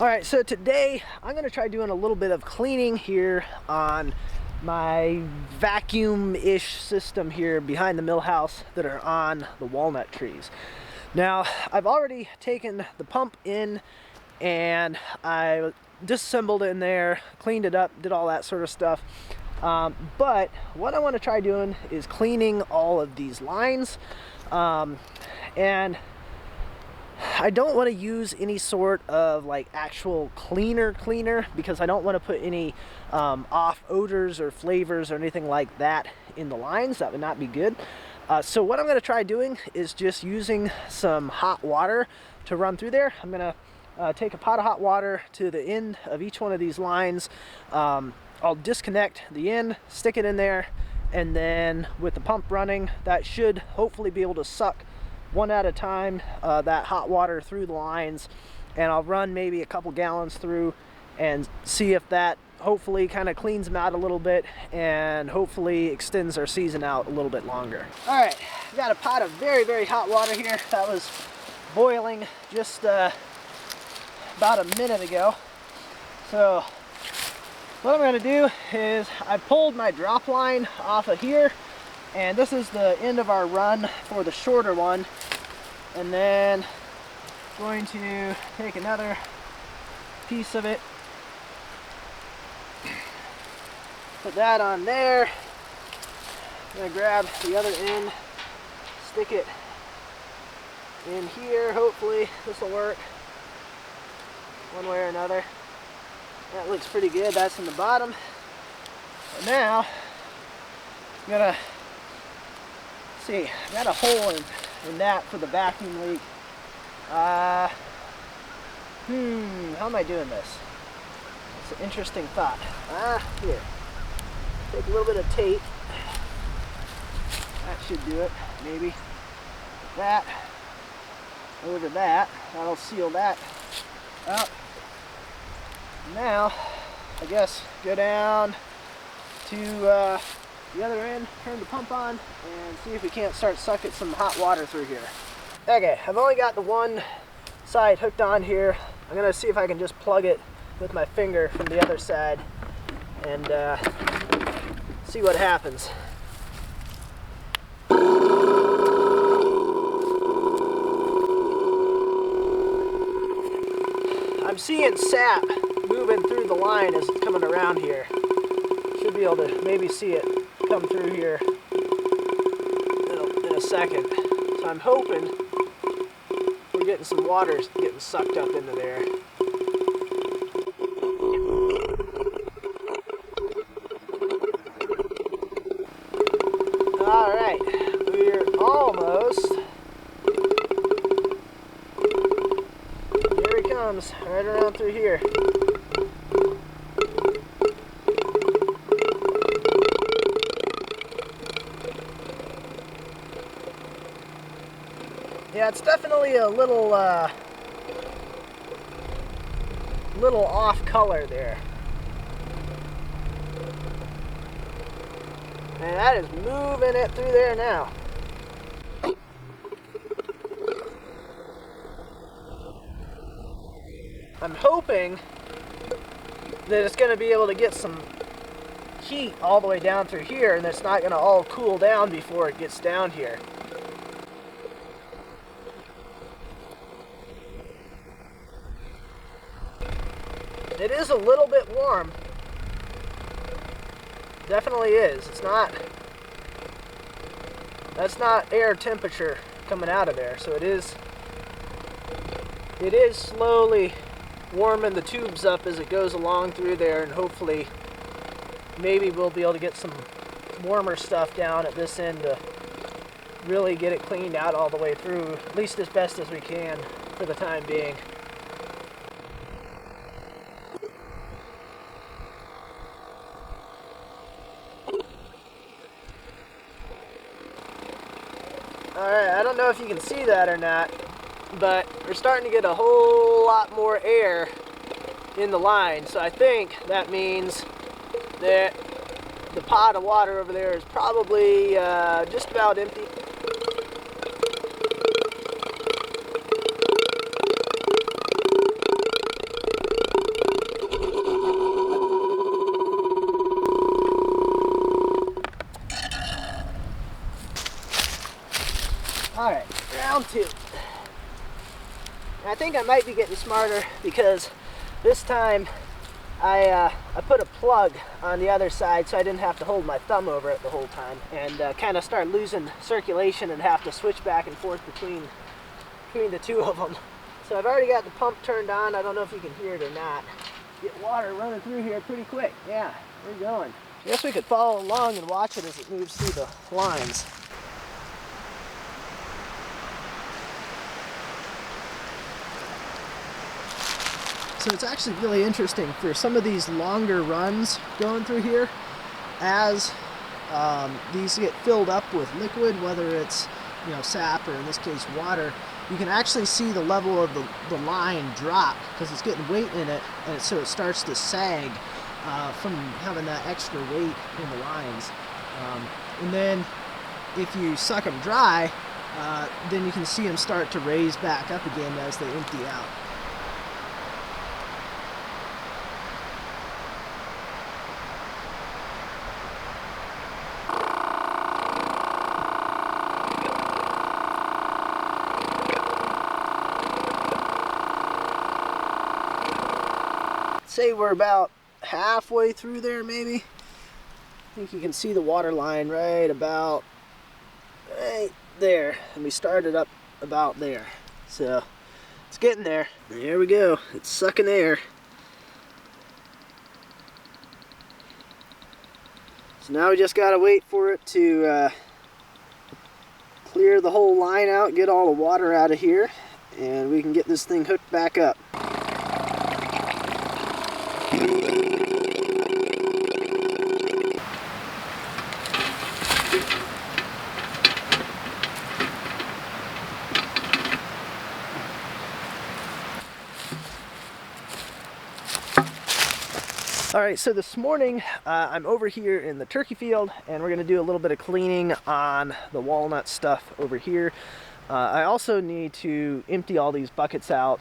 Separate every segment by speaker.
Speaker 1: All right, so today I'm gonna try doing a little bit of cleaning here on my vacuum-ish system here behind the mill house that are on the walnut trees. Now, I've already taken the pump in and I disassembled it in there, cleaned it up, did all that sort of stuff. But what I want to try doing is cleaning all of these lines, and I don't want to use any sort of like actual cleaner because I don't want to put any off odors or flavors or anything like that in the lines. That would not be good. So what I'm going to try doing is just using some hot water to run through there. I'm going to take a pot of hot water to the end of each one of these lines. I'll disconnect the end, stick it in there, and then with the pump running, that should hopefully be able to suck one at a time that hot water through the lines, and I'll run maybe a couple gallons through and see if that hopefully kind of cleans them out a little bit and hopefully extends our season out a little bit longer. All right, got a pot of very hot water here that was boiling just about a minute ago. So what I'm going to do is I pulled my drop line off of here, and this is the end of our run for the shorter one, and then going to take another piece of it, put that on there. I'm going to grab the other end, stick it in here. Hopefully this will work one way or another. That looks pretty good. That's in the bottom. And now I'm gonna see, I got a hole in that for the vacuum leak. How am I doing this? It's an interesting thought. Here. Take a little bit of tape. That should do it, maybe. That over that. That'll seal that up. Now, I guess go down to the other end, turn the pump on, and see if we can't start sucking some hot water through here. Okay, I've only got the one side hooked on here. I'm gonna see if I can just plug it with my finger from the other side and see what happens. I'm seeing sap moving through the line as it's coming around here. Should be able to maybe see it come through here in a second. So I'm hoping we're getting some water getting sucked up into there. All right, we're almost. Here he comes, right around through here. Yeah, it's definitely a little off color there. And that is moving it through there now. I'm hoping that it's going to be able to get some heat all the way down through here, and it's not going to all cool down before it gets down here. It is a little bit warm. Definitely is. It's not, that's not air temperature coming out of there. So it is slowly warming the tubes up as it goes along through there, and hopefully maybe we'll be able to get some warmer stuff down at this end to really get it cleaned out all the way through, at least as best as we can for the time being. Alright, I don't know if you can see that or not, but we're starting to get a whole lot more air in the line. So I think that means that the pot of water over there is probably just about empty. down to. And I think I might be getting smarter because this time I put a plug on the other side so I didn't have to hold my thumb over it the whole time, and kind of start losing circulation and have to switch back and forth between the two of them. So I've already got the pump turned on. I don't know if you can hear it or not. Get water running through here pretty quick. Yeah, we're going. I guess we could follow along and watch it as it moves through the lines. So it's actually really interesting for some of these longer runs going through here. As these get filled up with liquid, whether it's sap or in this case water, you can actually see the level of the line drop because it's getting weight in it, and so it starts to sag from having that extra weight in the lines. And then if you suck them dry, then you can see them start to raise back up again as they empty out. Say we're about halfway through there, maybe. I think you can see the water line right about right there, and we started up about there, so it's getting there. There we go. It's sucking air. So now we just gotta wait for it to clear the whole line out, get all the water out of here, and we can get this thing hooked back up. Alright, so this morning I'm over here in the turkey field, and we're going to do a little bit of cleaning on the walnut stuff over here. I also need to empty all these buckets out,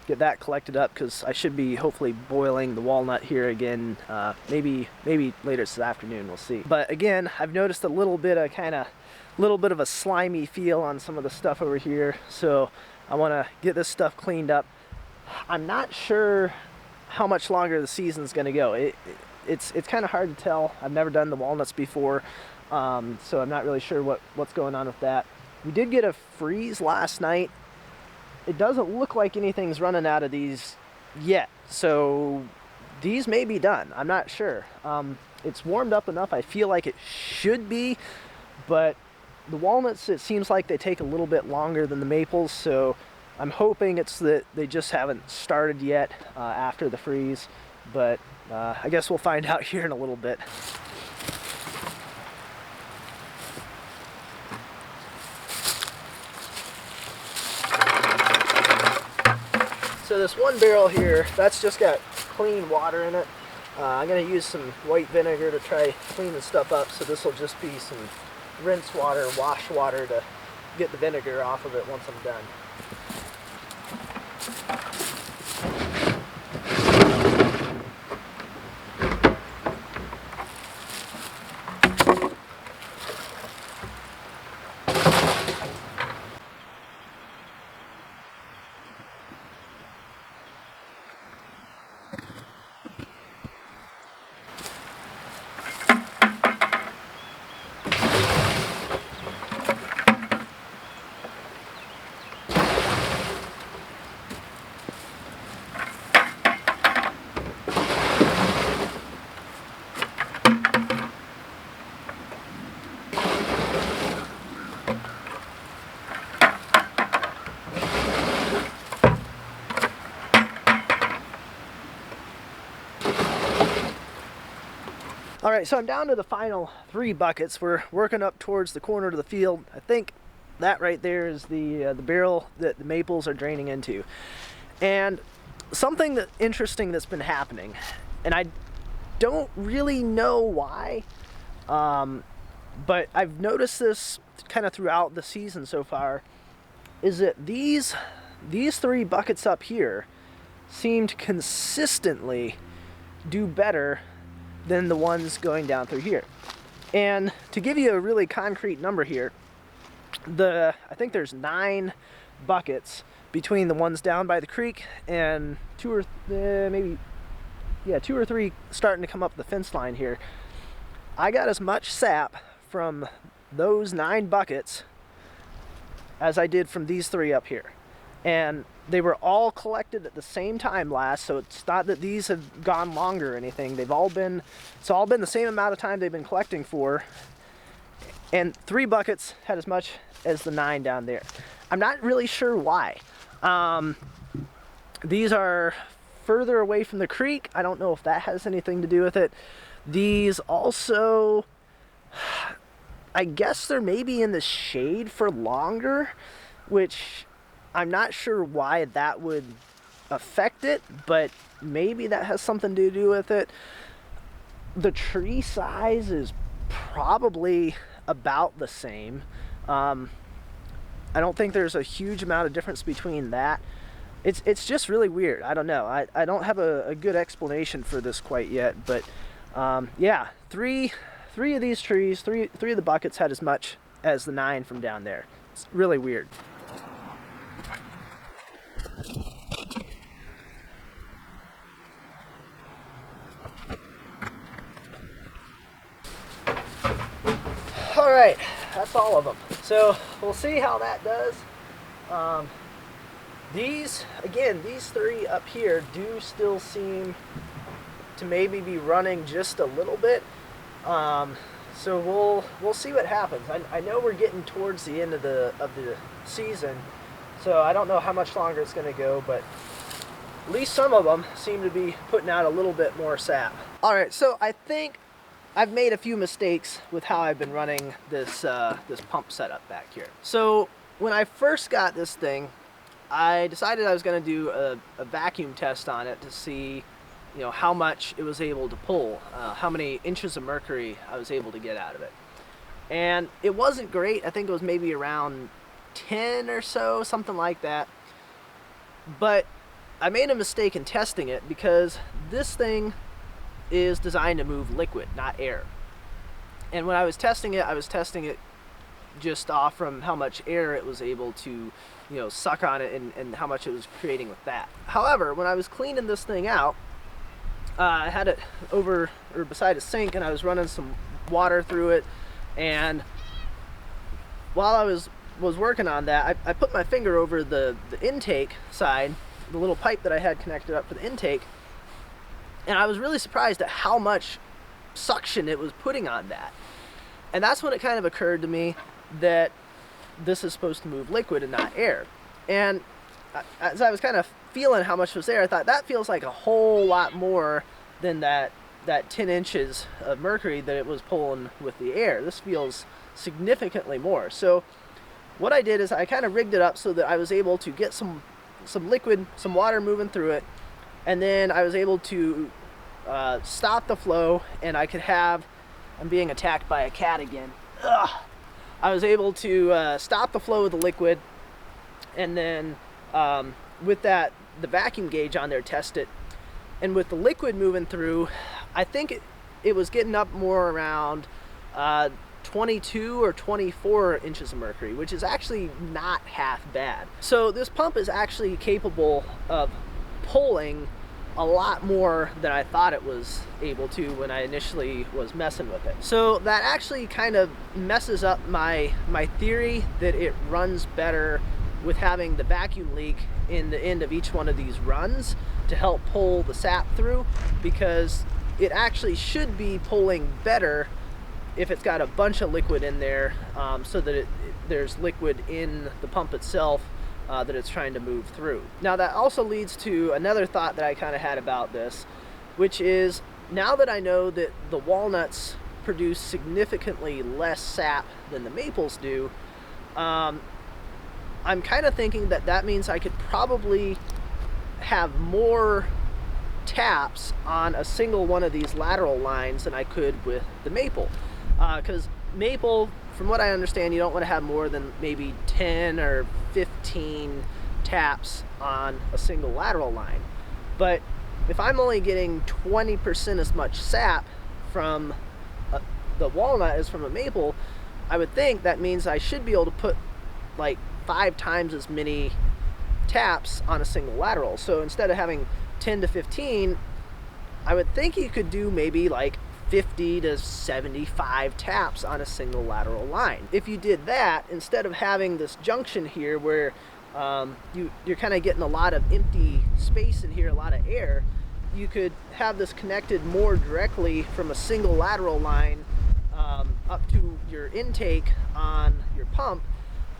Speaker 1: get that collected up, because I should be hopefully boiling the walnut here again, maybe later this afternoon, we'll see. But again, I've noticed a little bit of a slimy feel on some of the stuff over here, so I want to get this stuff cleaned up. I'm not sure how much longer the season's going to go. It's kind of hard to tell. I've never done the walnuts before, so I'm not really sure what's going on with that. We did get a freeze last night. It doesn't look like anything's running out of these yet, so these may be done. I'm not sure. It's warmed up enough. I feel like it should be, but the walnuts, it seems like they take a little bit longer than the maples, so I'm hoping it's that they just haven't started yet after the freeze, but I guess we'll find out here in a little bit. So this one barrel here, that's just got clean water in it. I'm going to use some white vinegar to try cleaning stuff up, so this will just be some rinse water, wash water to get the vinegar off of it once I'm done. All right, so I'm down to the final 3 buckets. We're working up towards the corner of the field. I think that right there is the barrel that the maples are draining into. And something interesting that's been happening, and I don't really know why, but I've noticed this kind of throughout the season so far, is that these 3 buckets up here seem to consistently do better than the ones going down through here. And to give you a really concrete number here, I think there's 9 buckets between the ones down by the creek and 2 or maybe, yeah, 2 or 3 starting to come up the fence line here. I got as much sap from those 9 buckets as I did from these 3 up here. And they were all collected at the same time last, so it's not that these have gone longer or anything. It's all been the same amount of time they've been collecting for. And 3 buckets had as much as the 9 down there. I'm not really sure why. These are further away from the creek. I don't know if that has anything to do with it. These also, I guess they're maybe in the shade for longer, which I'm not sure why that would affect it, but maybe that has something to do with it. The tree size is probably about the same. I don't think there's a huge amount of difference between that. It's just really weird. I don't know. I don't have a good explanation for this quite yet, but yeah, three of these trees, three of the buckets had as much as the 9 from down there. It's really weird. All right, that's all of them. So we'll see how that does. These 3 up here do still seem to maybe be running just a little bit. So we'll see what happens. I know we're getting towards the end of the season, so I don't know how much longer it's going to go, but at least some of them seem to be putting out a little bit more sap. All right, so I think I've made a few mistakes with how I've been running this this pump setup back here. So when I first got this thing, I decided I was going to do a vacuum test on it to see, you know, how much it was able to pull, how many inches of mercury I was able to get out of it. And it wasn't great. I think it was maybe around 10 or so, something like that. But I made a mistake in testing it because this thing is designed to move liquid, not air. And when I was testing it just off from how much air it was able to, you know, suck on it and how much it was creating with that. However, when I was cleaning this thing out, I had it over or beside a sink, and I was running some water through it, and while I was working on that, I put my finger over the intake side, the little pipe that I had connected up for the intake, and I was really surprised at how much suction it was putting on that. And that's when it kind of occurred to me that this is supposed to move liquid and not air. And as I was kind of feeling how much was there, I thought that feels like a whole lot more than that 10 inches of mercury that it was pulling with the air. This feels significantly more. So what I did is I kind of rigged it up so that I was able to get some liquid, some water moving through it, and then I was able to stop the flow, and I could have, I'm being attacked by a cat again. Ugh. I was able to stop the flow of the liquid, and then with that, the vacuum gauge on there, test it. And with the liquid moving through, I think it was getting up more around 22 or 24 inches of mercury, which is actually not half bad. So this pump is actually capable of pulling a lot more than I thought it was able to when I initially was messing with it. So that actually kind of messes up my theory that it runs better with having the vacuum leak in the end of each one of these runs to help pull the sap through, because it actually should be pulling better if it's got a bunch of liquid in there, so that there's liquid in the pump itself that it's trying to move through. Now that also leads to another thought that I kind of had about this, which is, now that I know that the walnuts produce significantly less sap than the maples do, I'm kind of thinking that means I could probably have more taps on a single one of these lateral lines than I could with the maple. Because maple, from what I understand, you don't want to have more than maybe 10 or 15 taps on a single lateral line. But if I'm only getting 20% as much sap from the walnut as from a maple, I would think that means I should be able to put like 5 times as many taps on a single lateral. So instead of having 10 to 15, I would think you could do maybe like 50 to 75 taps on a single lateral line. If you did that, instead of having this junction here where you're kind of getting a lot of empty space in here, a lot of air, you could have this connected more directly from a single lateral line up to your intake on your pump.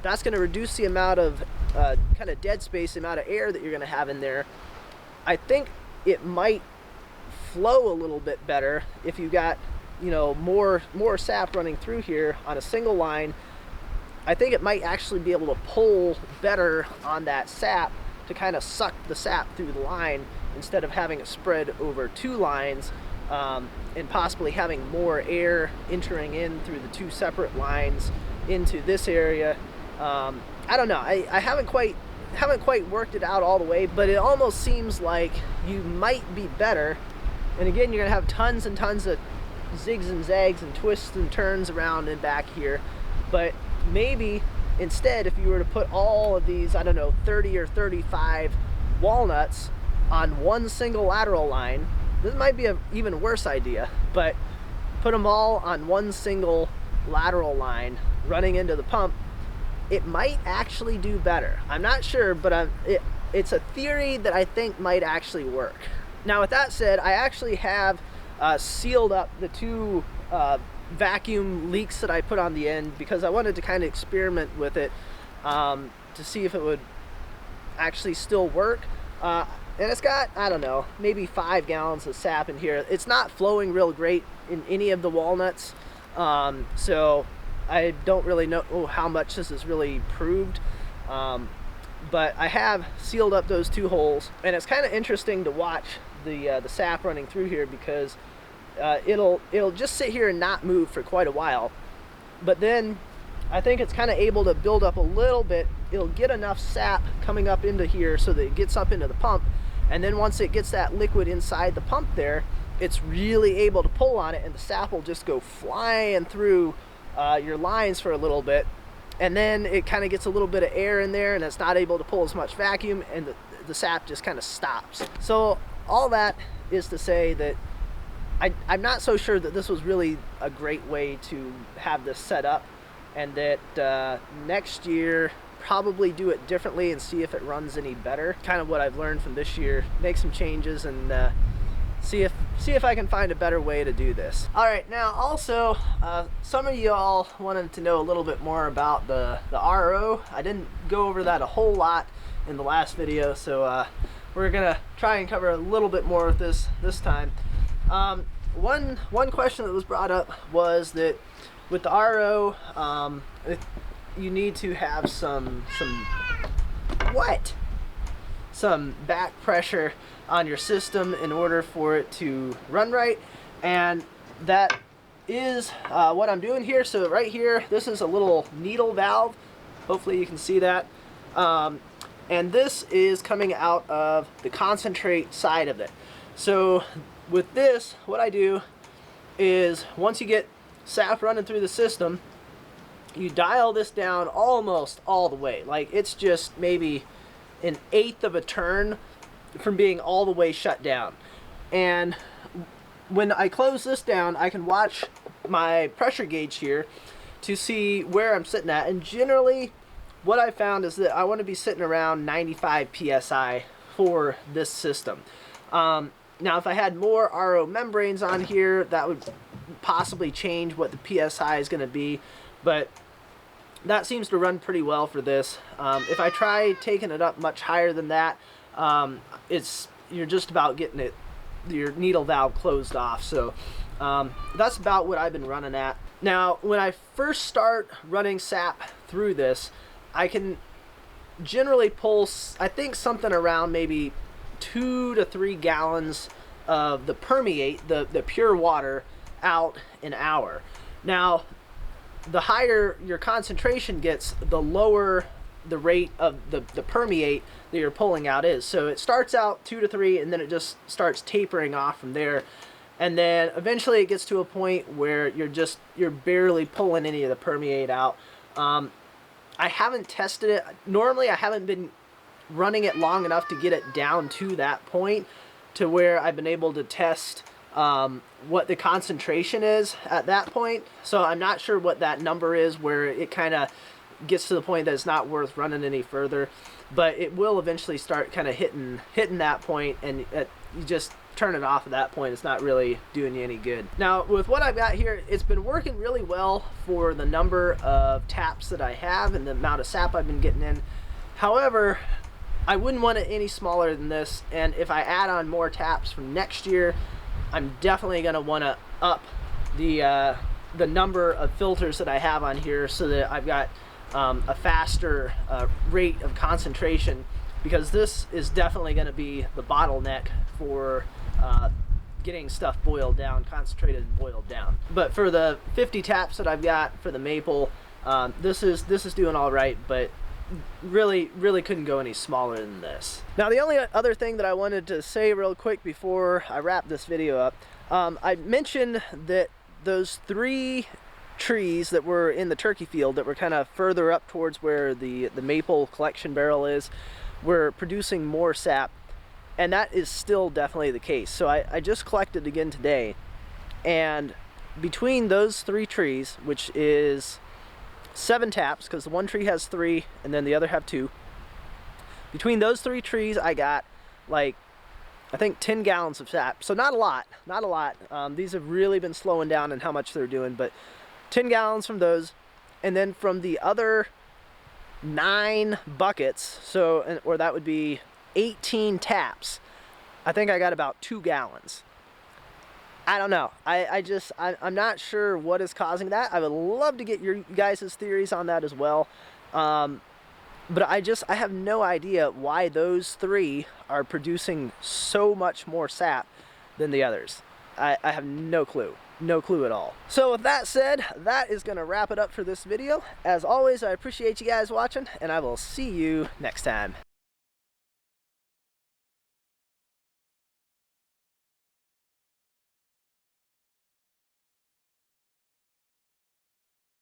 Speaker 1: That's going to reduce the amount of kind of dead space, the amount of air that you're going to have in there. I think it might flow a little bit better if you got, you know, more sap running through here on a single line. I think it might actually be able to pull better on that sap to kind of suck the sap through the line instead of having it spread over 2 lines and possibly having more air entering in through the 2 separate lines into this area. I don't know. I haven't quite worked it out all the way, but it almost seems like you might be better. And again, you're gonna have tons and tons of zigs and zags and twists and turns around and back here. But maybe instead, if you were to put all of these, I don't know, 30 or 35 walnuts on one single lateral line, this might be an even worse idea, but put them all on one single lateral line running into the pump, it might actually do better. I'm not sure, but it's a theory that I think might actually work. Now, with that said, I actually have sealed up the 2 vacuum leaks that I put on the end because I wanted to kind of experiment with it to see if it would actually still work. And it's got, I don't know, maybe 5 gallons of sap in here. It's not flowing real great in any of the walnuts, so I don't really know how much this is really proved. But I have sealed up those 2 holes, and it's kind of interesting to watch the sap running through here because it'll just sit here and not move for quite a while, but then I think it's kind of able to build up a little bit. It'll get enough sap coming up into here so that it gets up into the pump, and then once it gets that liquid inside the pump there, it's really able to pull on it, and the sap will just go flying through your lines for a little bit, and then it kind of gets a little bit of air in there and it's not able to pull as much vacuum, and the sap just kind of stops. So all that is to say that I'm not so sure that this was really a great way to have this set up, and that next year probably do it differently and see if it runs any better. Kind of what I've learned from this year, make some changes and see if I can find a better way to do this. All right, now also some of y'all wanted to know a little bit more about the RO. I didn't go over that a whole lot in the last video, so we're gonna try and cover a little bit more with this time. One question that was brought up was that with the RO, you need to have some back pressure on your system in order for it to run right, and that is what I'm doing here. So right here, this is a little needle valve. Hopefully you can see that. And this is coming out of the concentrate side of it. So with this, what I do is once you get sap running through the system, you dial this down almost all the way. Like it's just maybe 1/8 of a turn from being all the way shut down. And when I close this down, I can watch my pressure gauge here to see where I'm sitting at. And generally, what I found is that I want to be sitting around 95 psi for this system. Now, if I had more RO membranes on here, that would possibly change what the PSI is going to be, but that seems to run pretty well for this. If I try taking it up much higher than that, you're just about getting your needle valve closed off. So that's about what I've been running at. Now, when I first start running sap through this, I can generally pull, I think, something around maybe 2 to 3 gallons of the permeate, the pure water, out an hour. Now, the higher your concentration gets, the lower the rate of the permeate that you're pulling out is. So it starts out 2 to 3, and then it just starts tapering off from there. And then eventually it gets to a point where you're barely pulling any of the permeate out. I haven't tested it. Normally I haven't been running it long enough to get it down to that point to where I've been able to test what the concentration is at that point. So I'm not sure what that number is where it kind of gets to the point that it's not worth running any further, but it will eventually start kind of hitting that point, and you just turn it off at that point. It's not really doing you any good. Now with what I've got here, it's been working really well for the number of taps that I have and the amount of sap I've been getting in. However, I wouldn't want it any smaller than this, and if I add on more taps for next year, I'm definitely going to want to up the number of filters that I have on here so that I've got a faster rate of concentration, because this is definitely going to be the bottleneck for getting stuff boiled down, concentrated and boiled down. But for the 50 taps that I've got for the maple, this is doing all right, but really couldn't go any smaller than this. Now the only other thing that I wanted to say real quick before I wrap this video up, I mentioned that those 3 trees that were in the turkey field that were kind of further up towards where the maple collection barrel is were producing more sap, and that is still definitely the case. So I just collected again today, and between those 3 trees, which is 7 taps, because the one tree has 3 and then the other have 2, between those 3 trees I got like I think 10 gallons of sap. So not a lot. These have really been slowing down in how much they're doing, but 10 gallons from those, and then from the other 9 buckets, so, or that would be 18 taps, I think I got about 2 gallons. I don't know. I'm not sure what is causing that. I would love to get your guys' theories on that as well. But I have no idea why those 3 are producing so much more sap than the others. I have no clue. No clue at all. So with that said, that is going to wrap it up for this video. As always, I appreciate you guys watching, and I will see you next time.